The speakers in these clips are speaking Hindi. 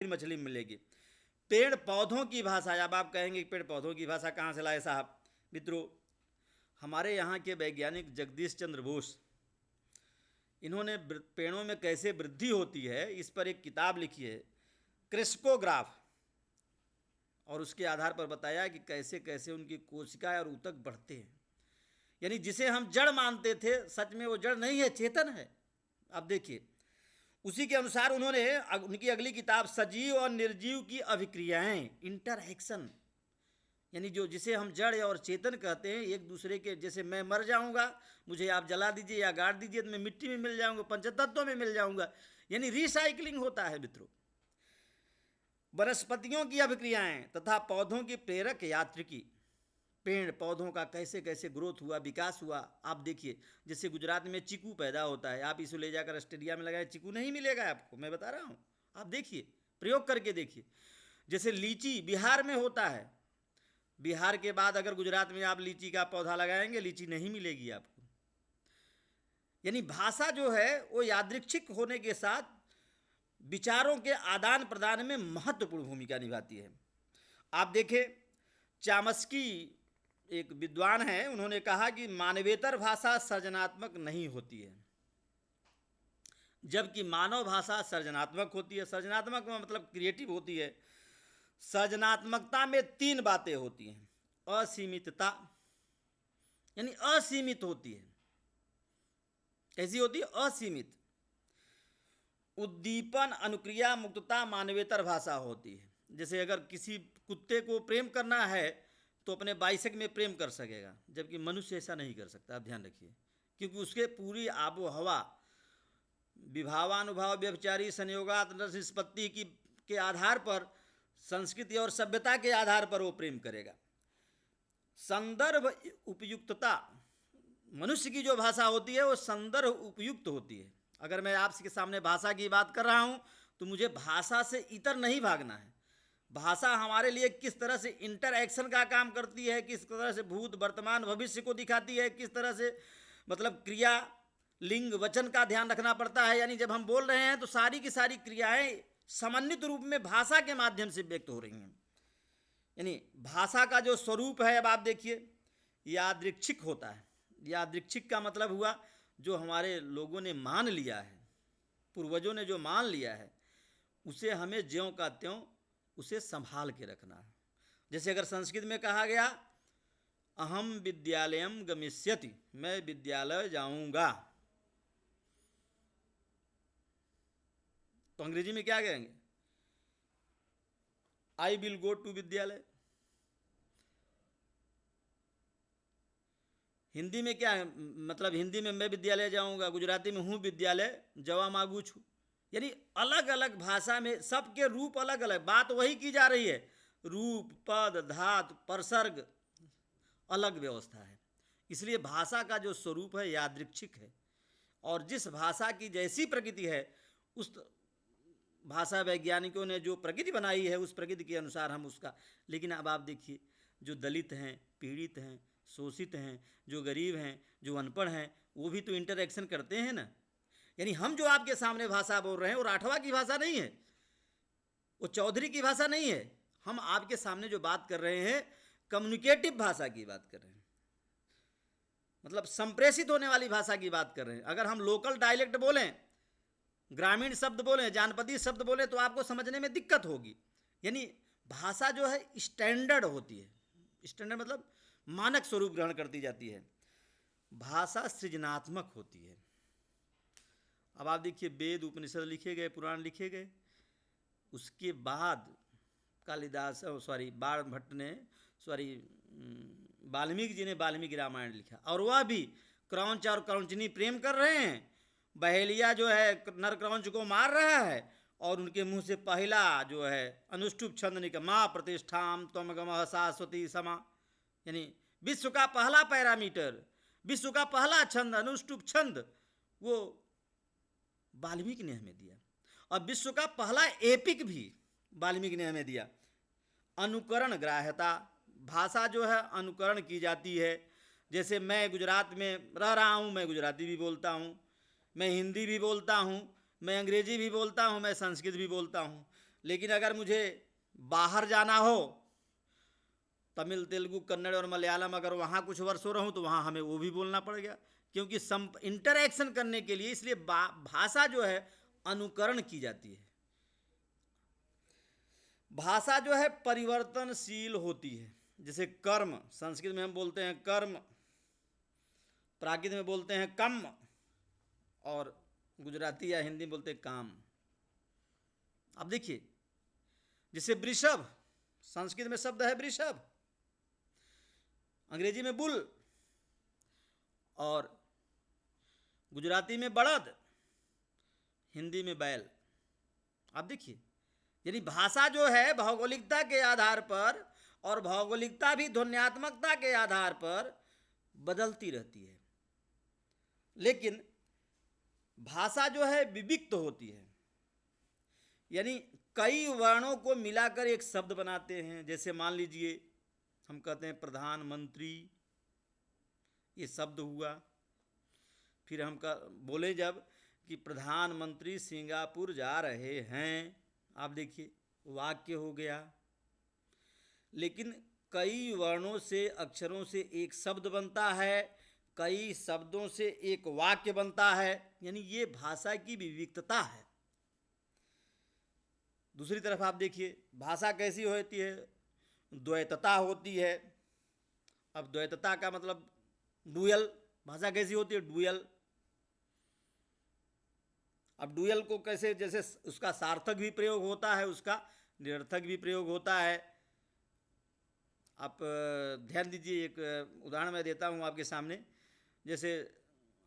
मछली मिलेगी। पेड़ पौधों की भाषा, अब आप कहेंगे पेड़ पौधों की भाषा कहाँ से लाए साहब? मित्रों, हमारे यहाँ के वैज्ञानिक जगदीश चंद्र बोस, इन्होंने पेड़ों में कैसे वृद्धि होती है इस पर एक किताब लिखी है, क्रिस्कोग्राफ, और उसके आधार पर बताया कि कैसे कैसे उनकी कोशिकाएं और ऊतक बढ़ते हैं। यानी जिसे हम जड़ मानते थे, सच में वो जड़ नहीं है, चेतन है। अब देखिए, उसी के अनुसार उन्होंने उनकी अगली किताब सजीव और निर्जीव की अभिक्रियाएं, इंटरएक्शन, यानी जो जिसे हम जड़ और चेतन कहते हैं, एक दूसरे के, जैसे मैं मर जाऊंगा, मुझे आप जला दीजिए या गाड़ दीजिए तो मैं मिट्टी में मिल जाऊंगा, पंचतत्वों में मिल जाऊंगा, यानी रिसाइकलिंग होता है मित्रों। वनस्पतियों की अभिक्रियाएं तथा पौधों की प्रेरक यात्रिकी, पेड़ पौधों का कैसे कैसे ग्रोथ हुआ, विकास हुआ। आप देखिए, जैसे गुजरात में चीकू पैदा होता है, आप इसे ले जाकर ऑस्ट्रेलिया में लगाए, चीकू नहीं मिलेगा आपको, मैं बता रहा हूँ, आप देखिए, प्रयोग करके देखिए। जैसे लीची बिहार में होता है, बिहार के बाद अगर गुजरात में आप लीची का पौधा लगाएंगे, लीची नहीं मिलेगी आपको। यानी भाषा जो है वो यादृच्छिक होने के साथ विचारों के आदान प्रदान में महत्वपूर्ण भूमिका निभाती है। आप देखें, चामस्की एक विद्वान है, उन्होंने कहा कि मानवेतर भाषा सृजनात्मक नहीं होती है, जबकि मानव भाषा सृजनात्मक होती है। सृजनात्मक मतलब क्रिएटिव होती है। सृजनात्मकता में 3 बातें होती हैं। असीमितता, यानी असीमित होती है। कैसी होती है? असीमित। उद्दीपन, अनुक्रिया, मुक्तता मानवेतर भाषा होती है। जैसे अगर किसी कुत्ते को प्रेम करना है तो अपने बाइसक में प्रेम कर सकेगा, जबकि मनुष्य ऐसा नहीं कर सकता। आप ध्यान रखिए, क्योंकि उसके पूरी आबो हवा, विभावानुभाव, व्यभिचारी, संयोगात, निष्पत्ति की के आधार पर, संस्कृति और सभ्यता के आधार पर वो प्रेम करेगा। संदर्भ उपयुक्तता, मनुष्य की जो भाषा होती है वो संदर्भ उपयुक्त होती है। अगर मैं आपके सामने भाषा की बात कर रहा हूँ तो मुझे भाषा से इतर नहीं भागना है। भाषा हमारे लिए किस तरह से इंटरएक्शन का काम करती है, किस तरह से भूत वर्तमान भविष्य को दिखाती है, किस तरह से मतलब क्रिया लिंग वचन का ध्यान रखना पड़ता है। यानी जब हम बोल रहे हैं तो सारी की सारी क्रियाएं समन्वित रूप में भाषा के माध्यम से व्यक्त हो रही हैं। यानी भाषा का जो स्वरूप है, अब आप देखिए, यादृच्छिक होता है। यादृच्छिक का मतलब हुआ जो हमारे लोगों ने मान लिया है, पूर्वजों ने जो मान लिया है, उसे हमें ज्यों का त्यों उसे संभाल के रखना है। जैसे अगर संस्कृत में कहा गया अहम विद्यालयम गमिष्यति, मैं विद्यालय जाऊंगा, तो अंग्रेजी में क्या कहेंगे? आई विल गो टू विद्यालय। हिंदी में क्या है? मतलब हिंदी में मैं विद्यालय जाऊंगा, गुजराती में हूँ विद्यालय जवा मांगू छू। यानी अलग अलग भाषा में सबके रूप अलग अलग, बात वही की जा रही है, रूप, पद, धातु, परसर्ग अलग व्यवस्था है। इसलिए भाषा का जो स्वरूप है यादृच्छिक है, और जिस भाषा की जैसी प्रकृति है, उस भाषा वैज्ञानिकों ने जो प्रकृति बनाई है उस प्रकृति के अनुसार हम उसका। लेकिन अब आप देखिए, जो दलित हैं, पीड़ित हैं, शोषित हैं, जो गरीब हैं, जो अनपढ़ हैं, वो भी तो इंटरएक्शन करते हैं ना। यानी हम जो आपके सामने भाषा बोल रहे हैं वो राठवा की भाषा नहीं है, वो चौधरी की भाषा नहीं है। हम आपके सामने जो बात कर रहे हैं कम्युनिकेटिव भाषा की बात कर रहे हैं, मतलब संप्रेषित होने वाली भाषा की बात कर रहे हैं। अगर हम लोकल डायलेक्ट बोलें, ग्रामीण शब्द बोलें, जानपदीय शब्द बोलें, तो आपको समझने में दिक्कत होगी। यानी भाषा जो है स्टैंडर्ड होती है। स्टैंडर्ड मतलब मानक स्वरूप ग्रहण करती जाती है। भाषा सृजनात्मक होती है। अब आप देखिए, वेद उपनिषद लिखे गए, पुराण लिखे गए, उसके बाद कालिदास बाणभट्ट ने वाल्मीकि जी ने वाल्मीकि रामायण लिखा, और वह भी क्रौंच और क्रौंचनी प्रेम कर रहे हैं। बहेलिया जो है नर क्रौंच को मार रहा है, और उनके मुंह से पहला जो है अनुष्टुप छंद निकला, माँ प्रतिष्ठाम त्वमगमः शाश्वती समा। यानी विश्व का पहला पैरामीटर, विश्व का पहला छंद, अनुष्टुप छंद, वो वाल्मीकि ने हमें दिया। और विश्व का पहला एपिक भी वाल्मीकि ने हमें दिया। अनुकरण ग्राह्यता, भाषा जो है अनुकरण की जाती है। जैसे मैं गुजरात में रह रहा हूँ, मैं गुजराती भी बोलता हूँ, मैं हिंदी भी बोलता हूँ, मैं अंग्रेजी भी बोलता हूँ, मैं संस्कृत भी बोलता हूँ, लेकिन अगर मुझे बाहर जाना हो, तमिल, तेलुगु, कन्नड़ और मलयालम, अगर वहाँ कुछ वर्षों रहूँ तो वहाँ हमें वो भी बोलना पड़ेगा, क्योंकि इंटरैक्शन करने के लिए। इसलिए भाषा जो है अनुकरण की जाती है। भाषा जो है परिवर्तनशील होती है। जैसे कर्म, संस्कृत में हम बोलते हैं कर्म, प्राकृत में बोलते हैं कम, और गुजराती या हिंदी में बोलते हैं काम। अब देखिए, जैसे वृषभ, संस्कृत में शब्द है वृषभ, अंग्रेजी में बुल, और गुजराती में बड़द, हिंदी में बैल। आप देखिए, यानी भाषा जो है भौगोलिकता के आधार पर, और भौगोलिकता भी ध्वन्यात्मकता के आधार पर बदलती रहती है। लेकिन भाषा जो है विविक्त होती है, यानी कई वर्णों को मिलाकर एक शब्द बनाते हैं। जैसे मान लीजिए हम कहते हैं प्रधानमंत्री, ये शब्द हुआ। फिर हम बोले जब कि प्रधानमंत्री सिंगापुर जा रहे हैं, आप देखिए वाक्य हो गया। लेकिन कई वर्णों से, अक्षरों से एक शब्द बनता है, कई शब्दों से एक वाक्य बनता है, यानी ये भाषा की विविधता है। दूसरी तरफ आप देखिए भाषा कैसी होती है, द्वैतता होती है। अब द्वैतता का मतलब डुअल, भाषा कैसी होती है, डुअल। अब डुअल को कैसे, जैसे उसका सार्थक भी प्रयोग होता है, उसका निरर्थक भी प्रयोग होता है। आप ध्यान दीजिए, एक उदाहरण मैं देता हूँ आपके सामने। जैसे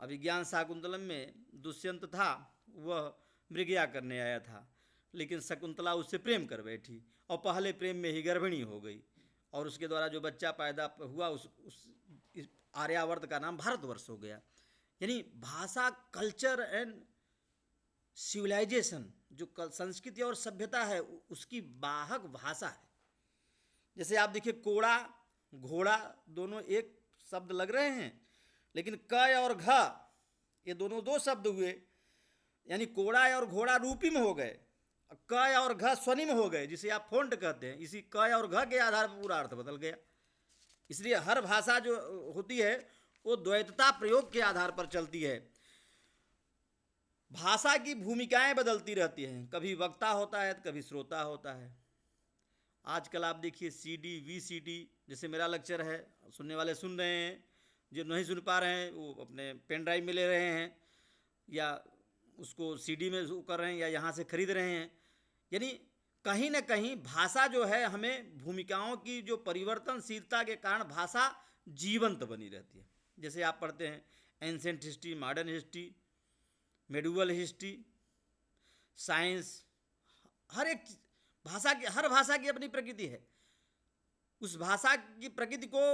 अभिज्ञान शाकुंतलम में दुष्यंत था, वह मृगया करने आया था, लेकिन शकुंतला उससे प्रेम कर बैठी और पहले प्रेम में ही गर्भिणी हो गई, और उसके द्वारा जो बच्चा पैदा हुआ उस आर्यावर्त का नाम भारतवर्ष हो गया। यानी भाषा, कल्चर एंड सिविलाइजेशन, जो संस्कृति और सभ्यता है, उसकी वाहक भाषा है। जैसे आप देखिए कोड़ा, घोड़ा, दोनों एक शब्द लग रहे हैं, लेकिन क और घ ये दोनों दो शब्द हुए, यानी कोड़ा और घोड़ा रूपिम हो गए, क और घ स्वनिम हो गए, जिसे आप फोंट कहते हैं। इसी क और घ के आधार पर पूरा अर्थ बदल गया। इसलिए हर भाषा जो होती है वो द्वैतता प्रयोग के आधार पर चलती है। भाषा की भूमिकाएं बदलती रहती हैं, कभी वक्ता होता है तो कभी श्रोता होता है। आजकल आप देखिए सीडी, वीसीडी, जैसे मेरा लेक्चर है, सुनने वाले सुन रहे हैं, जो नहीं सुन पा रहे हैं वो अपने पेन ड्राइव में ले रहे हैं, या उसको सीडी में कर रहे हैं, या यहाँ से खरीद रहे हैं। यानी कहीं ना कहीं भाषा जो है, हमें भूमिकाओं की जो परिवर्तनशीलता के कारण भाषा जीवंत बनी रहती है। जैसे आप पढ़ते हैं ancient history, modern history, medieval history, science, हर एक भाषा की, हर भाषा की अपनी प्रकृति है। उस भाषा की प्रकृति को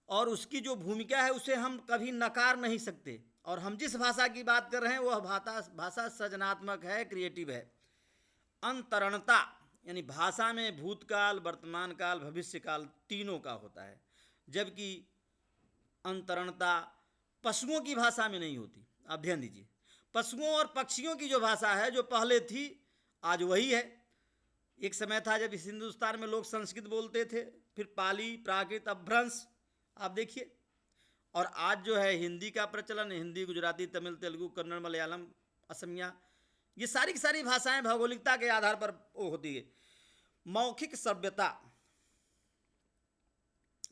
और उसकी जो भूमिका है उसे हम कभी नकार नहीं सकते। और हम जिस भाषा की बात कर रहे हैं वह भाषा सृजनात्मक है, क्रिएटिव है। अंतरणता, यानी भाषा में भूतकाल, वर्तमान काल, भविष्य काल तीनों का होता है, जबकि अंतरणता पशुओं की भाषा में नहीं होती। आप ध्यान दीजिए, पशुओं और पक्षियों की जो भाषा है, जो पहले थी आज वही है। एक समय था जब इस हिंदुस्तान में लोग संस्कृत बोलते थे, फिर पाली, प्राकृत, अपभ्रंश, आप देखिए। और आज जो है हिंदी का प्रचलन, हिंदी, गुजराती, तमिल, तेलुगु, कन्नड़, मलयालम, असमिया, ये सारी की सारी भाषाएं भौगोलिकता के आधार पर वो होती है। मौखिक श्रव्यता,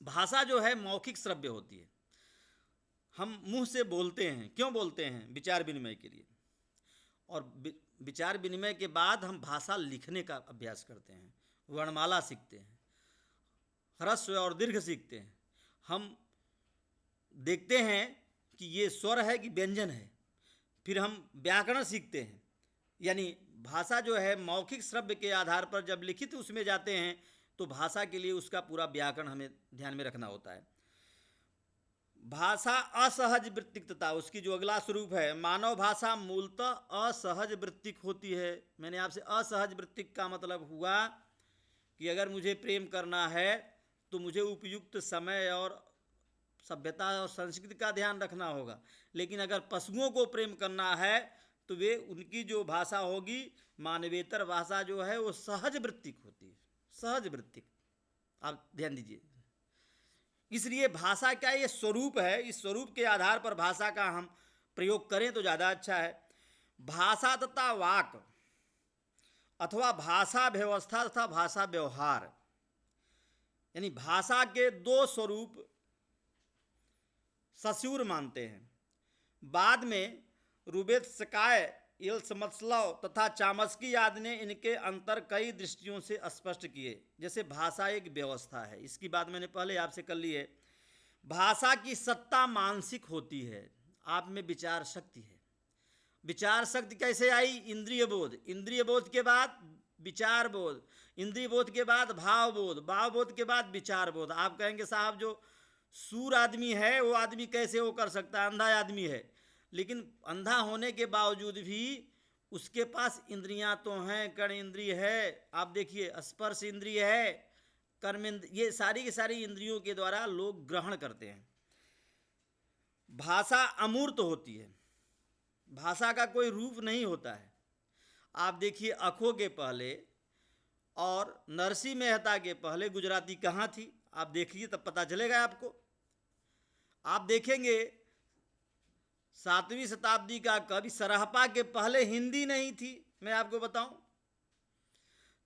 भाषा जो है मौखिक श्रव्य होती है। हम मुंह से बोलते हैं, क्यों बोलते हैं? विचार विनिमय के लिए। और विचार विनिमय के बाद हम भाषा लिखने का अभ्यास करते हैं, वर्णमाला सीखते हैं, ह्रस्व और दीर्घ सीखते हैं। हम देखते हैं कि ये स्वर है कि व्यंजन है, फिर हम व्याकरण सीखते हैं। यानी भाषा जो है मौखिक श्रव्य के आधार पर जब लिखित उसमें जाते हैं तो भाषा के लिए उसका पूरा व्याकरण हमें ध्यान में रखना होता है। भाषा असहज वृत्तिकता, उसकी जो अगला स्वरूप है, मानव भाषा मूलतः असहज वृत्तिक होती है। मैंने आपसे असहज वृत्तिक का मतलब हुआ कि अगर मुझे प्रेम करना है तो मुझे उपयुक्त समय और सभ्यता और संस्कृति का ध्यान रखना होगा। लेकिन अगर पशुओं को प्रेम करना है तो वे उनकी जो भाषा होगी मानवेतर भाषा जो है वो सहज वृत्तिक होती है, सहज वृत्तिक। आप ध्यान दीजिए, इसलिए भाषा का ये स्वरूप है, इस स्वरूप के आधार पर भाषा का हम प्रयोग करें तो ज़्यादा अच्छा है। भाषा तथा वाक अथवा भाषा व्यवस्था तथा भाषा व्यवहार, यानी भाषा के दो स्वरूप ससूर मानते हैं। बाद में रुबेत्स्काय, येल्समस्लव तथा चामस्की आदि ने इनके अंतर कई दृष्टियों से स्पष्ट किए। जैसे भाषा एक व्यवस्था है, इसकी बात मैंने पहले आपसे कर ली है। भाषा की सत्ता मानसिक होती है, आप में विचार शक्ति है। विचार शक्ति कैसे आई? इंद्रिय बोध, इंद्रिय बोध के बाद विचार बोध, इंद्रिय बोध के बाद भाव बोध, भाव बोध के बाद विचार बोध। आप कहेंगे साहब जो सूर आदमी है वो आदमी कैसे वो कर सकता है, अंधा आदमी है। लेकिन अंधा होने के बावजूद भी उसके पास इंद्रियां तो हैं, कर्ण इंद्रिय है, आप देखिए स्पर्श इंद्रिय है, कर्म इंद्रिय, ये सारी की सारी इंद्रियों के द्वारा लोग ग्रहण करते हैं। भाषा अमूर्त होती है, भाषा का कोई रूप नहीं होता है। आप देखिए अखो के पहले और नरसिंह मेहता के पहले गुजराती कहाँ थी, आप देखिए तब पता चलेगा आपको। आप देखेंगे 7वीं शताब्दी का कवि सरहपा के पहले हिंदी नहीं थी। मैं आपको बताऊं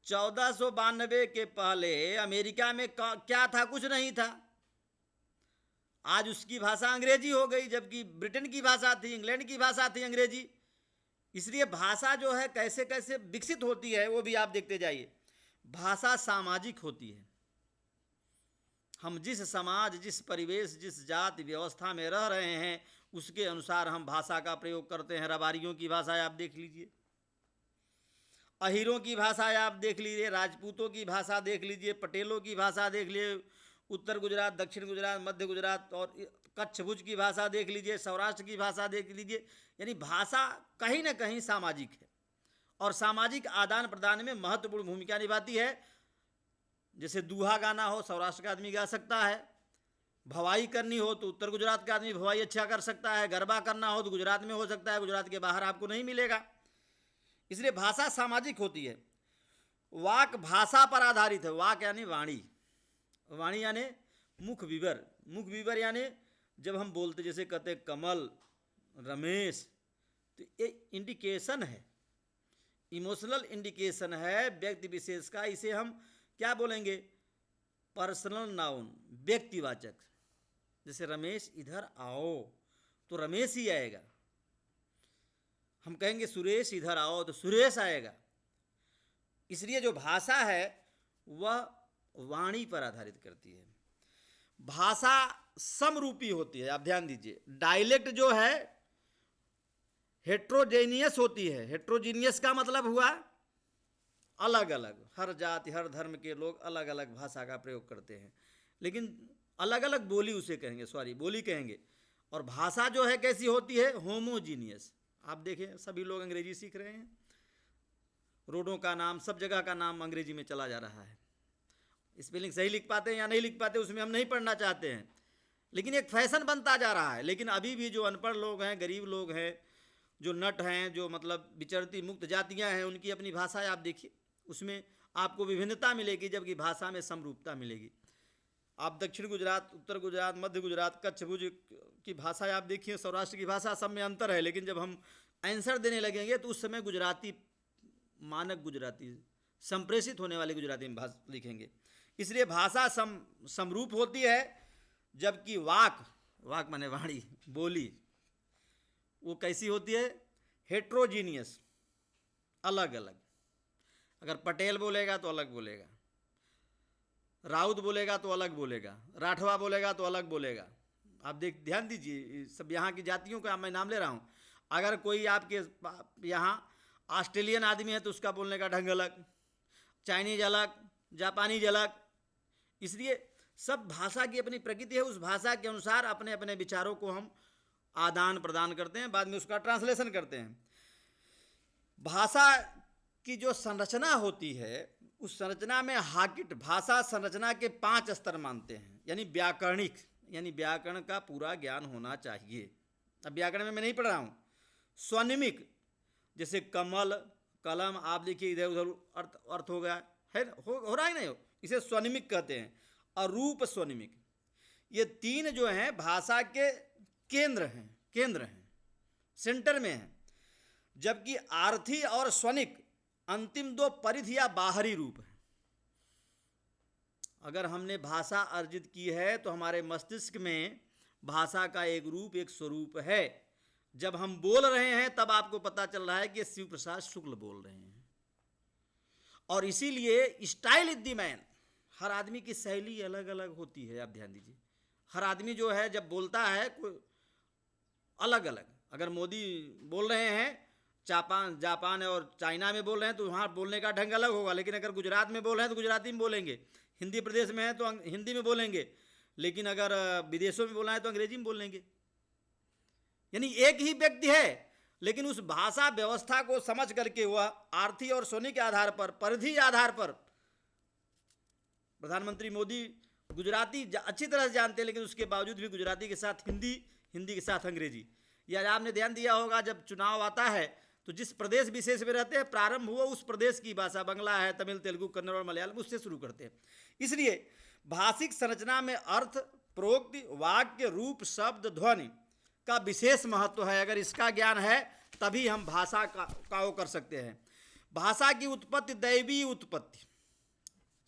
1492 के पहले अमेरिका में क्या था, कुछ नहीं था। आज उसकी भाषा अंग्रेजी हो गई, जबकि ब्रिटेन की भाषा थी, इंग्लैंड की भाषा थी अंग्रेजी। इसलिए भाषा जो है कैसे कैसे विकसित होती है वो भी आप देखते जाइए। भाषा सामाजिक होती है। हम जिस समाज, जिस परिवेश, जिस जाति व्यवस्था में रह रहे हैं उसके अनुसार हम भाषा का प्रयोग करते हैं। रबारियों की भाषा आप देख लीजिए, अहीरों की भाषा आप देख लीजिए, राजपूतों की भाषा देख लीजिए, पटेलों की भाषा देख लीजिए, उत्तर गुजरात, दक्षिण गुजरात, मध्य गुजरात और कच्छ भुज की भाषा देख लीजिए, सौराष्ट्र की भाषा देख लीजिए। यानी भाषा कहीं ना कहीं सामाजिक है और सामाजिक आदान प्रदान में महत्वपूर्ण भूमिका निभाती है। जैसे दूहा गाना हो सौराष्ट्र का आदमी गा सकता है, भवाई करनी हो तो उत्तर गुजरात का आदमी भवाई अच्छा कर सकता है, गरबा करना हो तो गुजरात में हो सकता है, गुजरात के बाहर आपको नहीं मिलेगा। इसलिए भाषा सामाजिक होती है। वाक भाषा पर आधारित है। वाक यानी वाणी, वाणी यानी मुख विवर, मुख विवर यानी जब हम बोलते जैसे कहते कमल, रमेश, तो ये इंडिकेशन है, इमोशनल इंडिकेशन है व्यक्ति विशेष का। इसे हम क्या बोलेंगे? पर्सनल नाउन, व्यक्तिवाचक। जैसे रमेश इधर आओ तो रमेश ही आएगा, हम कहेंगे सुरेश इधर आओ तो सुरेश आएगा। इसलिए जो भाषा है वह वाणी पर आधारित करती है। भाषा समरूपी होती है, आप ध्यान दीजिए। डायलेक्ट जो है हेट्रोजेनियस होती है। हेट्रोजीनियस का मतलब हुआ अलग अलग, हर जाति हर धर्म के लोग अलग अलग भाषा का प्रयोग करते हैं, लेकिन अलग अलग बोली उसे कहेंगे, सॉरी बोली कहेंगे। और भाषा जो है कैसी होती है? होमोजीनियस। आप देखें सभी लोग अंग्रेजी सीख रहे हैं, रोडों का नाम, सब जगह का नाम अंग्रेजी में चला जा रहा है। स्पेलिंग सही लिख पाते हैं या नहीं लिख पाते उसमें हम नहीं पढ़ना चाहते हैं, लेकिन एक फैशन बनता जा रहा है। लेकिन अभी भी जो अनपढ़ लोग हैं, गरीब लोग हैं, जो नट हैं, जो मतलब विचरती मुक्त जातियां हैं, उनकी अपनी भाषा आप देखिए, उसमें आपको विभिन्नता मिलेगी, जबकि भाषा में समरूपता मिलेगी। आप दक्षिण गुजरात, उत्तर गुजरात, मध्य गुजरात, कच्छ भुज की भाषा आप देखिए, सौराष्ट्र की भाषा, सब में अंतर है। लेकिन जब हम आंसर देने लगेंगे तो उस समय गुजराती, मानक गुजराती, संप्रेषित होने वाले गुजराती में भाषा लिखेंगे। इसलिए भाषा समरूप होती है, जबकि वाक, वाक माने वाणी, बोली, वो कैसी होती है? हेट्रोजीनियस, अलग अलग। अगर पटेल बोलेगा तो अलग बोलेगा, राउत बोलेगा तो अलग बोलेगा, राठवा बोलेगा तो अलग बोलेगा। आप ध्यान दीजिए, सब यहाँ की जातियों का मैं नाम ले रहा हूँ। अगर कोई आपके यहाँ ऑस्ट्रेलियन आदमी है तो उसका बोलने का ढंग अलग, चाइनीज अलग, जापानीज अलग। इसलिए सब भाषा की अपनी प्रकृति है, उस भाषा के अनुसार अपने अपने विचारों को हम आदान प्रदान करते हैं, बाद में उसका ट्रांसलेशन करते हैं। भाषा की जो संरचना होती है उस संरचना में हाकिट भाषा संरचना के 5 स्तर मानते हैं। यानी व्याकरणिक, यानी व्याकरण का पूरा ज्ञान होना चाहिए। अब व्याकरण में मैं नहीं पढ़ रहा हूँ। स्वनिमिक, जैसे कमल, कलम, आप देखिए इधर उधर अर्थ हो गया है, हो रहा है नहीं हो, इसे स्वनिमिक कहते हैं। अरूप स्वनिमिक, ये तीन जो हैं भाषा के केंद्र हैं, सेंटर में हैं। जबकि आर्थी और स्वनिक अंतिम दो परिधि या बाहरी रूप हैं। अगर हमने भाषा अर्जित की है तो हमारे मस्तिष्क में भाषा का एक रूप, एक स्वरूप है। जब हम बोल रहे हैं तब आपको पता चल रहा है कि शिव प्रसाद शुक्ल बोल रहे हैं। और इसीलिए स्टाइल इज द मैन, हर आदमी की शैली अलग अलग होती है। आप ध्यान दीजिए, हर आदमी जो है जब बोलता है कोई अलग अलग, अगर मोदी बोल रहे हैं जापान और चाइना में बोल रहे हैं तो वहाँ बोलने का ढंग अलग होगा। लेकिन अगर गुजरात में बोल रहे हैं तो गुजराती में बोलेंगे, हिंदी प्रदेश में है तो हिंदी में बोलेंगे, लेकिन अगर विदेशों में बोलना है तो अंग्रेजी में बोलेंगे। यानी एक ही व्यक्ति है, लेकिन उस भाषा व्यवस्था को समझ करके वह आर्थी और स्वनिक के आधार पर, परिधि आधार पर, प्रधानमंत्री मोदी गुजराती अच्छी तरह से जानते हैं, लेकिन उसके बावजूद भी गुजराती के साथ हिंदी, हिंदी के साथ अंग्रेजी। या आपने ध्यान दिया होगा जब चुनाव आता है तो जिस प्रदेश विशेष में रहते हैं, प्रारंभ हुआ उस प्रदेश की भाषा, बंगला है, तमिल, तेलुगु, कन्नड़ और मलयालम, उससे शुरू करते हैं। इसलिए भाषिक संरचना में अर्थ, प्रोक्ति, वाक्य, रूप, शब्द, ध्वनि का विशेष महत्व है। अगर इसका ज्ञान है तभी हम भाषा का वो कर सकते हैं। भाषा की उत्पत्ति दैवीय उत्पत्ति,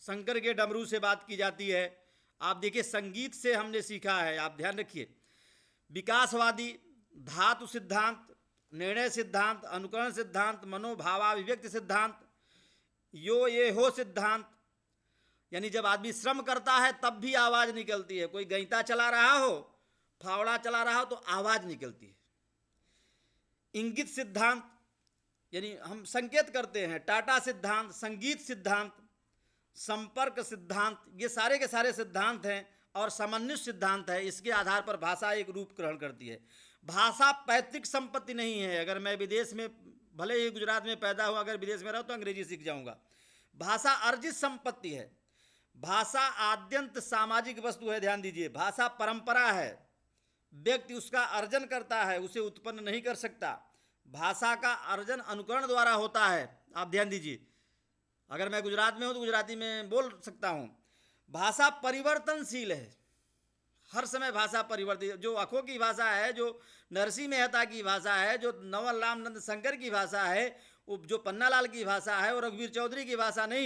शंकर के डमरू से बात की जाती है। आप देखिए संगीत से हमने सीखा है, आप ध्यान रखिए। विकासवादी, धातु सिद्धांत, निर्णय सिद्धांत, अनुकरण सिद्धांत, मनोभावाभिव्यक्ति सिद्धांत, ये हो सिद्धांत, यानी जब आदमी श्रम करता है तब भी आवाज निकलती है। कोई गईता चला रहा हो, फावड़ा चला रहा हो तो आवाज निकलती है। इंगित सिद्धांत, यानी हम संकेत करते हैं। टाटा सिद्धांत, संगीत सिद्धांत, संपर्क सिद्धांत, ये सारे के सारे सिद्धांत हैं और समन्वय सिद्धांत है। इसके आधार पर भाषा एक रूप ग्रहण करती है। भाषा पैतृक संपत्ति नहीं है। अगर मैं विदेश में, भले ही गुजरात में पैदा हुआ, अगर विदेश में रहा तो अंग्रेजी सीख जाऊंगा। भाषा अर्जित संपत्ति है। भाषा आद्यंत सामाजिक वस्तु है। ध्यान दीजिए, भाषा परंपरा है, व्यक्ति उसका अर्जन करता है, उसे उत्पन्न नहीं कर सकता। भाषा का अर्जन अनुकरण द्वारा होता है। आप ध्यान दीजिए, अगर मैं गुजरात में हूँ तो गुजराती में बोल सकता हूँ। भाषा परिवर्तनशील है, हर समय भाषा परिवर्तित। जो अखो की भाषा है, जो नरसिंह मेहता की भाषा है, जो नवल राम नंद शंकर की भाषा है, वो जो पन्नालाल की भाषा है और रघुवीर चौधरी की भाषा नहीं है।